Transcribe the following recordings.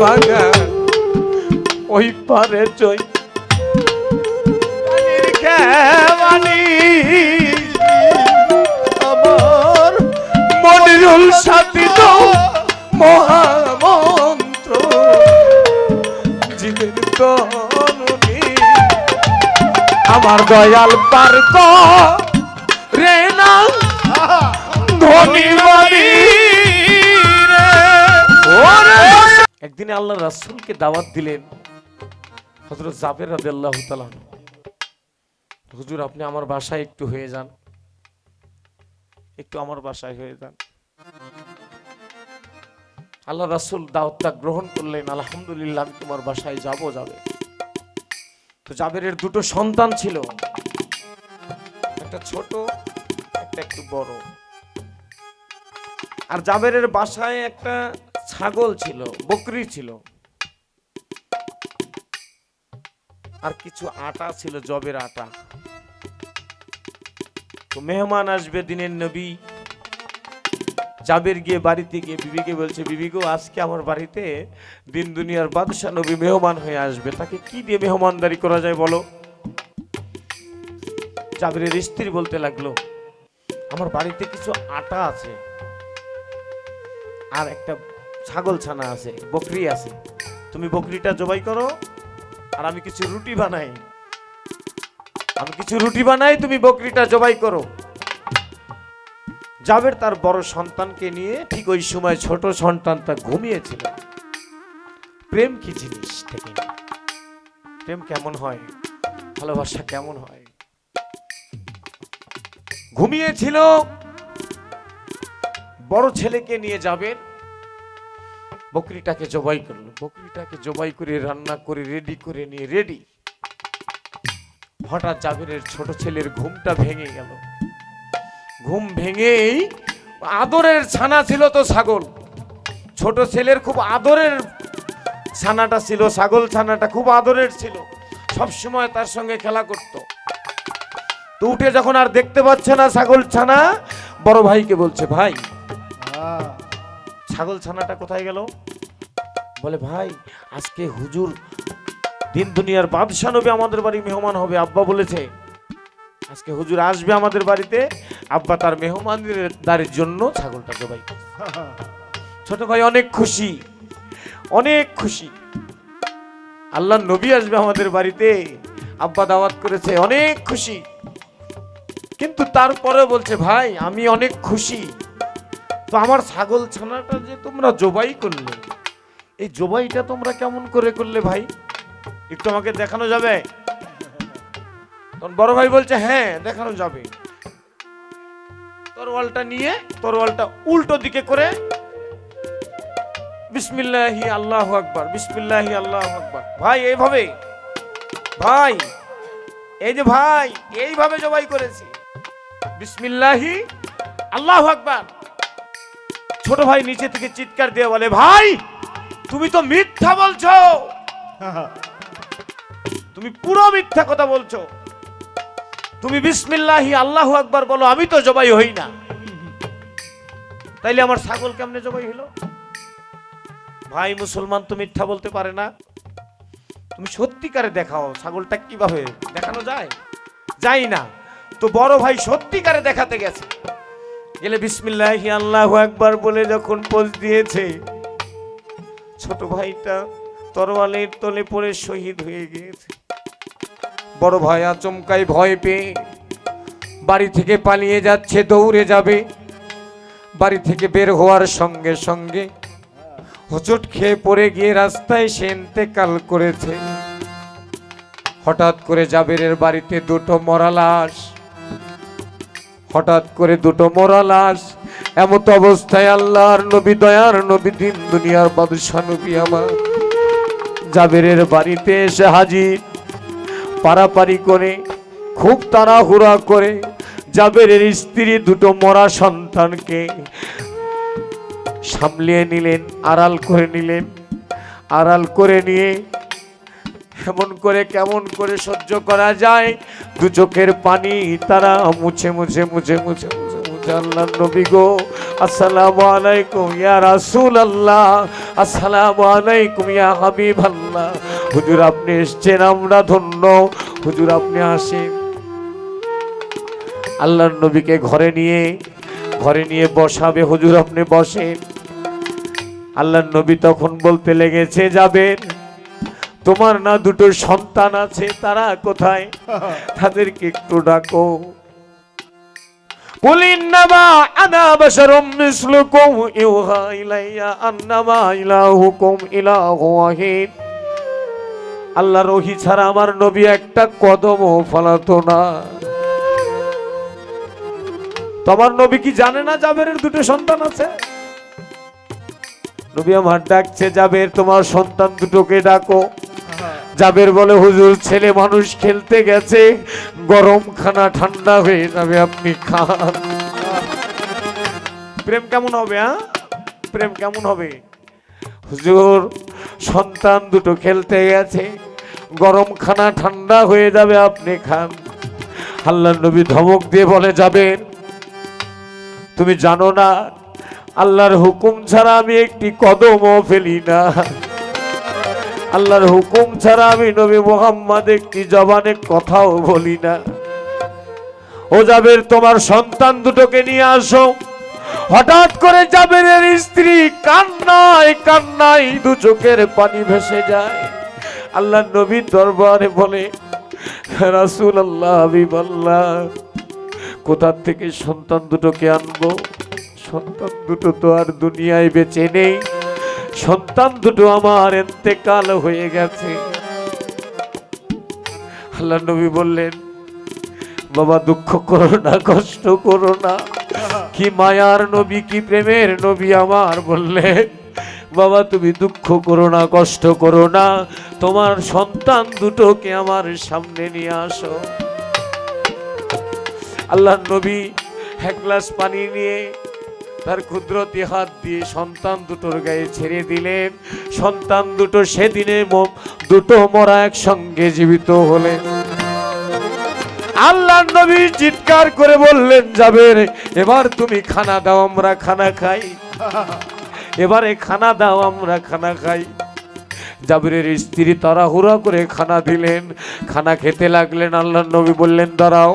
বাগান ওই পারে জয় খেওয়ানি আমার মনিরুল সাথী তো মহামন্ত্র জীবের তরুণী আমার দয়াল পার্ক রে না ধনী বাড়ি রে। একদিন আল্লাহ রাসূলকে দাওয়াত দিলেন হযরত জাবের রাদিয়াল্লাহু তাআলা, হুজুর আপনি আমার বাসায় একটু হয়ে যান, একটু আমার বাসায় হয়ে যান। আল্লাহ রাসূল দাওয়াতটা গ্রহণ করলেন। আলহামদুলিল্লাহ আমি তোমার বাসায় যাবে। তো জাবেরের দুটো সন্তান ছিল, একটা ছোট একটা একটু বড়। আর জাবেরের বাসায় একটা ছাগল ছিল, বকরি ছিল, আর কিছু আটা ছিল, জবের আটা। তো মেহমান আসবে, দিনের নবী। জাবের গিয়ে বাড়িতে গিয়ে বিবিকে বলছে, বিবি গো আজকে আমার বাড়িতে দিন দুনিয়ার বাদশা নবী মেহমান হয়ে আসবে, তাকে কি দিয়ে মেহমানদারি করা যায় বলো। জাবেরের স্ত্রী বলতে লাগলো, আমার বাড়িতে কিছু আটা আছে আর একটা ছাগল ছানা আছে, বকরি আছে, তুমি বকরিটা জবাই করো আর আমি কিছু রুটি বানাই, তুমি বকরিটা জবাই করো। জাবের তার বড় সন্তানকে নিয়ে ঠিক ওই সময় ছোট সন্তানটা ঘুমিয়েছিল। প্রেম কি জিনিস থেকে, প্রেম কেমন হয়, ভালোবাসা কেমন হয়। ঘুমিয়েছিল, বড় ছেলেকে নিয়ে জাবের বকরিটাকে জবাই করলো। বকরিটাকে জবাই করে রান্না করে রেডি করে নিয়ে রেডি। হঠাৎ জাবেরের ছোট ছেলের ঘুমটা ভেঙে গেল। ঘুম ভেঙেই, আদরের ছানা ছিল তো ছাগল, ছোট ছেলের খুব আদরের ছানাটা ছিল, ছাগল ছানাটা খুব আদরের ছিল, সব সময় তার সঙ্গে খেলা করত। তো উঠে যখন আর দেখতে পাচ্ছে না ছাগল ছানা, বড় ভাইকে বলছে, ভাই ছাগল ছানাটা কোথায় গেল? বলে, ভাই আজকে হুজুর দিন দুনিয়ার বাদশা নবী আমাদের বাড়ি মেহমান হবে, আব্বা বলেছে আজকে হুজুর আসবে আমাদের বাড়িতে, আব্বা তার মেহমানদারির জন্য ছাগলটা জবাই করছে। ছোট ভাই অনেক খুশি, অনেক খুশি, আল্লাহর নবী আসবে আমাদের বাড়িতে, আব্বা দাওয়াত করেছে, অনেক খুশি। কিন্তু তারপরে বলছে, ভাই আমি অনেক খুশি, তো আমার ছাগল ছানাটা যে তোমরা জবাই করলে, এই জবাইটা তোমরা কেমন করে করলে ভাই, একটু আমাকে দেখানো যাবে? তখন বড় ভাই বলছে, হ্যাঁ দেখানো যাবে। তরোয়ালটা নিয়ে, তরোয়ালটা উল্টো দিকে করে বিসমিল্লাহি আল্লাহু আকবার, বিসমিল্লাহি আল্লাহু আকবার। ভাই এইভাবে, ভাই এই যে ভাই এইভাবে জবাই করেছি, বিসমিল্লাহি আল্লাহু আকবার। ছোট ভাই নিচে থেকে চিৎকার দিয়ে বলে, ভাই তুমি তো মিথ্যা বলছো, তুমি পুরো মিথ্যা কথা বলছো, তুমি বিসমিল্লাহি আল্লাহু আকবার বলো, আমি তো জবাই হই না, তাইলে আমার ছাগল কেমনে জবাই হলো? ভাই মুসলমান তো মিথ্যা বলতে পারে না, তুমি সত্যিকারে দেখাও ছাগলটা কিভাবে দেখানো যায়, যাই না। তো বড় ভাই সত্যিকারে দেখাতে গেছে, গেলে বিসমিল্লাহি আল্লাহু আকবার বলে যখন পোজ দিয়েছে, ছোট ভাইটা তরোয়ালের তলে পড়ে শহীদ হয়ে গিয়েছে। বড় ভাই আচমকাই ভয় পেয়ে বাড়ি থেকে পালিয়ে যাচ্ছে, দৌড়ে যাবে। বাড়ি থেকে বের হওয়ার সঙ্গে সঙ্গে হোঁচট খেয়ে পড়ে গিয়ে রাস্তায় সে ইন্তেকাল করেছে। হঠাৎ করে জাবেরের বাড়িতে দুটো মরা লাশ, হঠাৎ করে দুটো মরা লাশ। এমত অবস্থায় আল্লাহর নবী, দয়ার নবী, দিন দুনিয়ার বাদশা নবী আমার জাবেরের বাড়িতে এসে হাজির। পারাপারি করে, খুব তাড়াহুড়া করে জাবেরের স্ত্রী দুটো মরা সন্তানকে সামলিয়ে নিলেন, আড়াল করে নিলেন। আড়াল করে নিয়ে এমন করে, কেমন করে সহ্য করা যায়, দু চোখের পানি তারা মুছে মুছে মুছে মুছে মুছে মুছে আল্লাহর নবী গো, আসসালামু আলাইকুম ইয়া রাসূলুল্লাহ, আসসালামু আলাইকুম ইয়া হাবিবাল্লাহ। হুজুর আপনি এসেছেন, আমরা ধন্য। হুজুর আপনি আসেন। আল্লাহর নবীকে ঘরে নিয়ে বসাবে। হুজুর আপনি বসেন। আল্লাহর নবী তখন বলতে লেগেছে, যাবেন, তোমার না দুটো সন্তান আছে, তারা কোথায়? তাদেরকে একটু ডাকো। কুল ইন্নামা আনা বাশারুম মিসলুকুম ইউহা ইলাইয়া আন্নামা ইলাহুকুম ইলাহু ওয়াহিদ। আল্লাহর ওহী ছাড়া আমার নবী একটা কদমও ফলাতো না। তোমার নবী কি জানে না জাবেরের দুটো সন্তান আছে? নবী আমার ডাকছে, জাবের তোমার সন্তান দুটোকে ডাকো। জাবের বলে, হুজুর ছেলে মানুষ খেলতে গেছে, গরম খানা ঠান্ডা হয়ে যাবে, আপনি খান। প্রেম কেমন হবে? প্রেম কেমন হবে? হুজুর সন্তান দুটো খেলতে গেছে, গরম খানা ঠান্ডা হয়ে যাবে, আপনি খান। আল্লাহর নবী ধমক দিয়ে বলে, জাবের তুমি জানো না আল্লাহর হুকুম ছাড়া আমি একটি কদমও ফেলি না। আল্লাহর হুকুম ছাড়া আমি নবী মুহাম্মদ একটি জবানে কথাও বলি না। ও জাবের তোমার সন্তান দুটোকে নিয়ে আসো। হঠাৎ করে জাবেরের স্ত্রী কান্নায় দু চোখের পানি ভেসে যায়। আল্লাহর নবী দরবারে বলে, রাসূলুল্লাহ, হাবিবাল্লাহ, কোথা থেকে সন্তান দুটোকে আনবো? সন্তান দুটো তো আর দুনিয়ায় বেঁচে নেই, সন্তান দুটো আমার ইন্তেকাল হয়ে গেছে। আল্লাহর নবী বললেন, বাবা দুঃখ করো না, কষ্ট করো না। কি মায়ার নবী, কি প্রেমের নবী আমার। বললেন, বাবা তুমি দুঃখ করো না, কষ্ট করো না, তোমার সন্তান দুটোকে আমার সামনে নিয়ে আসো। আল্লাহর নবী এক গ্লাস পানি নিয়ে তার কুদরতি হাত দিয়ে সন্তান দুটোর গায়ে ছেড়ে দিলেন। সন্তান দুটো সেদিনে দুটো মরা একসঙ্গে জীবিত হলেন। আল্লাহর নবী চিৎকার করে বললেন, জাবের এবার তুমি খানা দাও, আমরা খানা খাই। এবারে খানা দাও, আমরা খানা খাই। জাবেরের স্ত্রী তাড়াহুড়া করে খানা দিলেন, খানা খেতে লাগলেন। আল্লাহর নবী বললেন, দাঁড়াও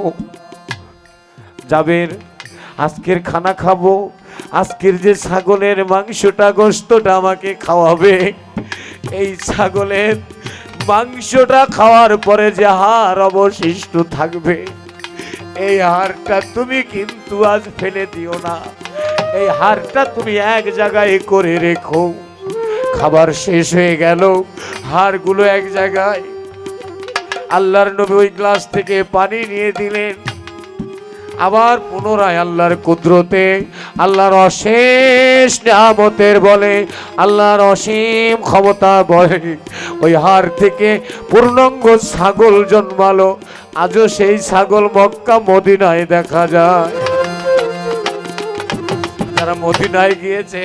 জাবের, আজকের খানা খাবো, আজকের যে ছাগলের মাংসটা গোশতটা আমাকে খাওয়াবে, এই ছাগলের মাংসটা খাওয়ার পরে যে হাড় অবশিষ্ট থাকবে, এই হাড়টা তুমি কিন্তু আজ ফেলে দিও না। এই হাড়টা তুমি এক জায়গায় করে রেখো। খাবার শেষ হয়ে গেল, হাড়গুলো এক জায়গায়। আল্লাহর নবী ওই গ্লাস থেকে পানি নিয়ে দিলেন। আবার পুনরায় আল্লাহর কুদরতে, আল্লাহর অশেষ নিয়ামতের বলে, আল্লাহর অসীম ক্ষমতা বলে ওই হাড় থেকে পূর্ণাঙ্গ ছাগল জন্মালো। আজও সেই ছাগল মক্কা মদিনায় দেখা যায়। যারা মদিনায় গিয়েছে,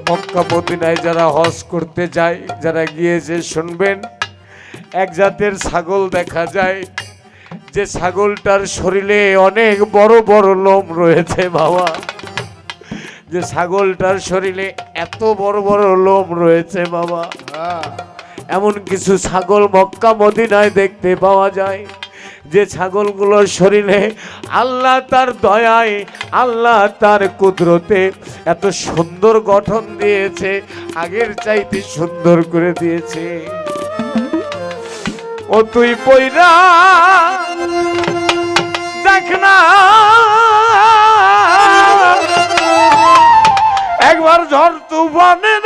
মক্কা মদিনায় যারা হজ করতে যায়, যারা গিয়েছে শুনবেন, এক জাতের ছাগল দেখা যায়, যে ছাগলটার শরীরে অনেক বড় বড় লোম রয়েছে। বাবা, যে ছাগলটার শরীরে এত বড় বড় লোম রয়েছে বাবা, এমন কিছু ছাগল মক্কা মদিনায় দেখতে পাওয়া যায়, যে ছাগলগুলোর শরীরে আল্লাহ তার দয়ায়, আল্লাহ তার কুদরতে এত সুন্দর গঠন দিয়েছে, আগের চাইতে সুন্দর করে দিয়েছে। ও তুই পয়রা দেখ না একবার ঝড় তুফানে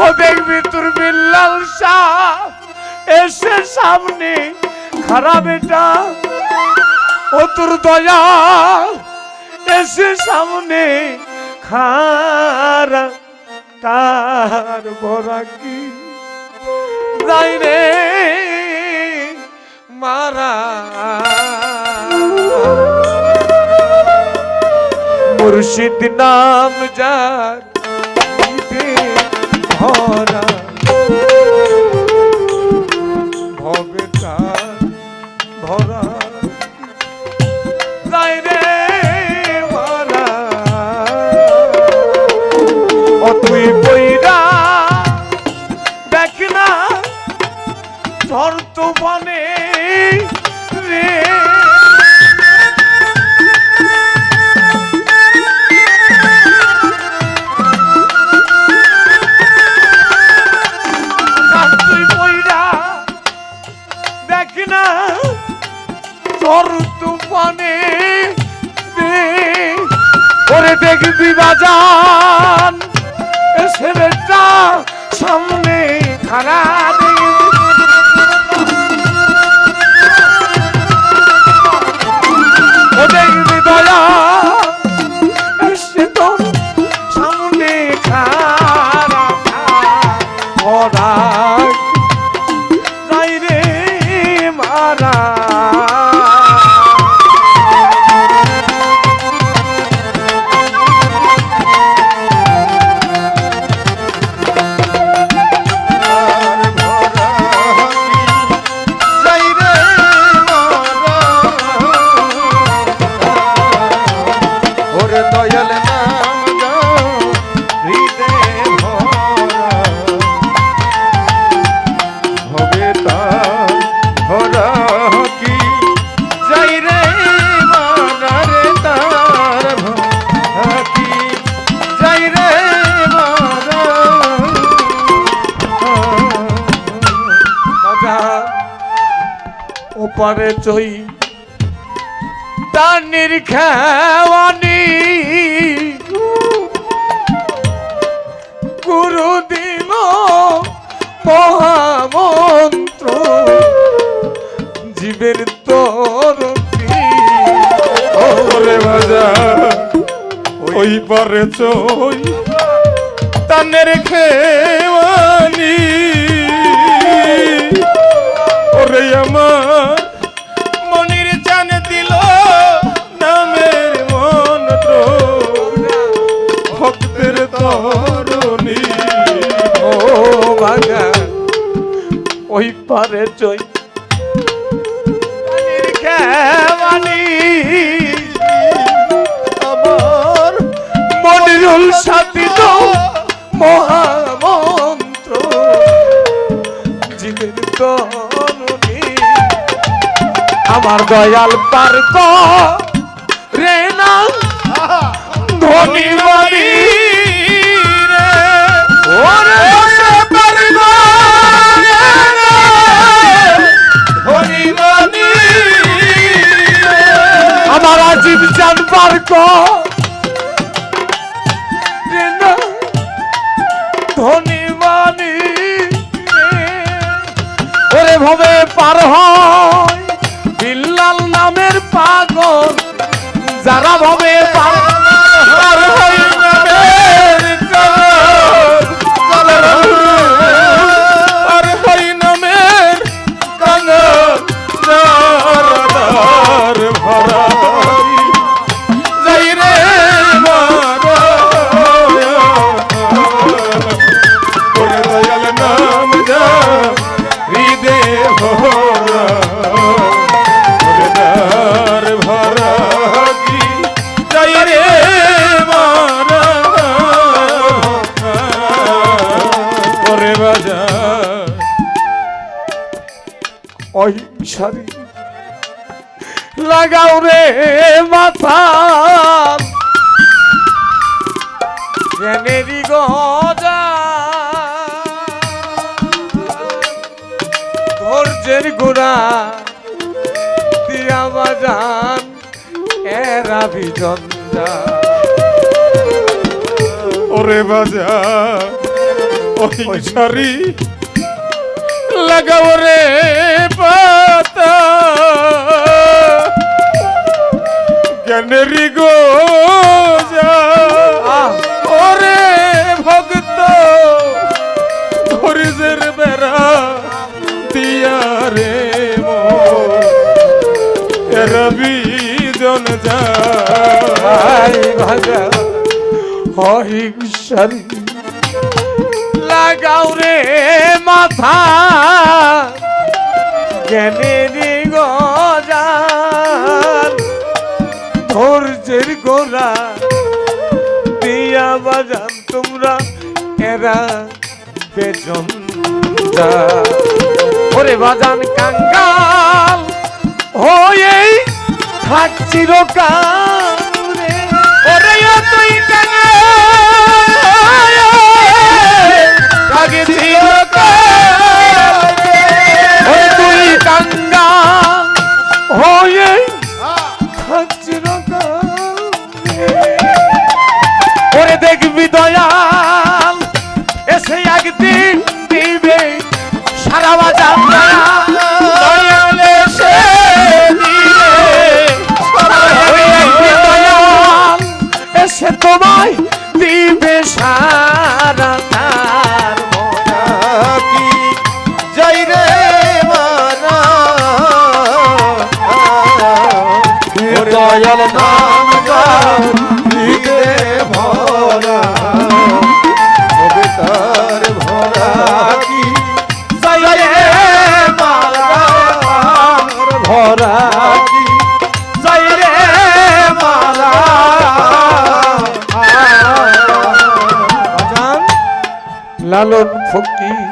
ও দেখবি তোর বিল্লাল শাহ এসে সামনে খারাপ এটা। ও ও তোর দয়া এসে সামনে খারা তার বড়া কি যাই রে মারা মুর্শিদ নাম যার ভরা ভবে তার ভরা যাই রে মারা ও তুই বইরা দেখ না ঝড় তো বনে রে তুই বইরা দেখ না ঝড় তো বনে রে ওরে দেখবি বাজান ছেলেটা সামনে খারা দেখবি দয়া এসে তো সামনে খারা ভরা যাই রে মারা ওপারে চই দানির খেওয়ানি গুরু দিল মহামন্ত্র জীবের তরফি ওরে বাজার ওই পারে চই দানের খেওয়ানি ওরে আমার মনির জান দিল নামের মন্ত্র ভক্তের তরুণী ও বাগা ওই পারে চই দানির খেওয়ানি আমার মনিরুল সাথী তো মহামন্ত্র জীবের তরুণী আমার দয়াল পার্ক রে না ধনী বাড়ি রে ওরে পার্ক ধনী বাড়ি আমার আজিব জান পার্ক রে না ধনী বাড়ি ওরে ভাবে পার হয় বিল্লাল নামের পাগল যারা ভাবে পার হয় নামের আর হই নামের কাঙ্গাল যার ভরা যাই রে মারা ওরে দয়াল নাম যা হৃদয় ভরা ওরে দ্বার ভরা কি যাই রে মারা ওরে বাজার ওই সারি লাগাও রে মাথা জেনেরি গজা ধৈর্যের গোড়া দিয়া বাজান এরা বিজন্দা ওরে বাজার ওই সারি লাগাও রে পাতা জ্ঞানেরই গো ওরে ভক্ত ধৈর্যের বেড়া দিয়া রে রবি জন যায় ভাজা হিংসারি লাগাও রে মাথা জ্ঞানের গজান ধৈর্যের গোড়া দিয়া বাজান তোমরা এরা বেজন ওরে বাজান কাঙ্গাল হয়ে থাক চিরকাল রে ওরে তুই কাঙ্গাল থাক চিরকাল ওরে তুই কাঙ্গাল হয়ে থাক চিরকাল ওরে দেখবি দয়াল এসে একদিন দিবে সারা বাজার দয়াল এসে দয়াল এসে তোমায় দিবে সারা তার কি যাই রে মারা দয়াল নাম গাইতে ভরা কবিতার ভরা কি যাই রে মারা ভরা কি যাই রে মারা লালন ফকির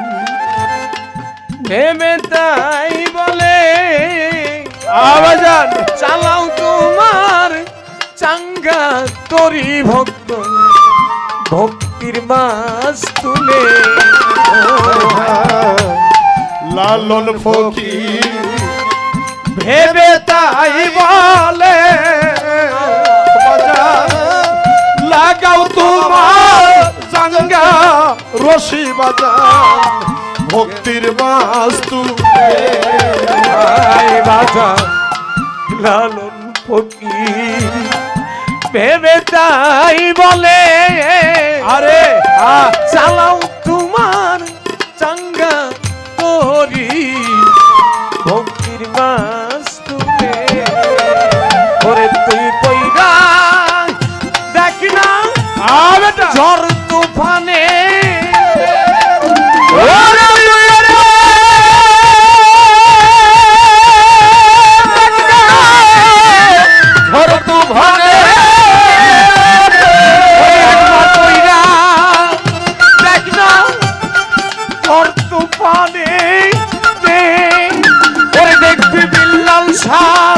নেমে তাই বলে আবাজান চালাও তোমার চাঙ্গা তরি ভক্ত ভক্তির মাছ তুলে লালন ফকির ভেবে তাই বলে লাগাও তোমার চাঙ্গা রশি বাজা ভক্তির বাস্তু বাজা লালন ফকির ভেবে তাই বলে আরে চালাও তোমার চাঙ্গা তরি ভক্তির মাছ তুলে ওরে তুই কইরা দেখ না ঝড় তুফানে ঝড় তুফানে দেখ না ঝড় তুফানে ওরে দেখবি বিল্লাল শাহ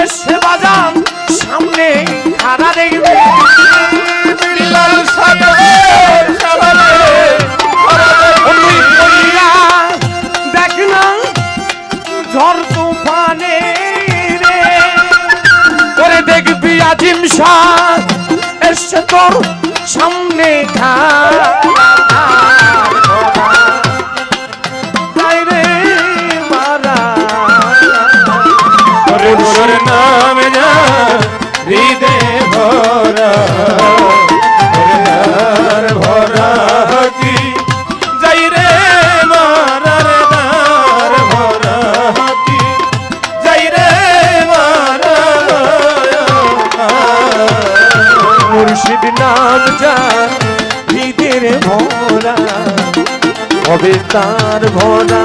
এসে বাজান সামনে খানা দেখবি বিল্লাল শাহ দেখ না ঝড় তুফানে রে ওরে দেখবি আজিম শাহ এসে তোর সামনে রে মারা তোর নাম যা হৃদয় ভরা ভরা কি যাই রে মারার দার ভরা কি যাই রে মারা মুর্শিদ নাম যা হৃদের ভরা হবে তার ভরা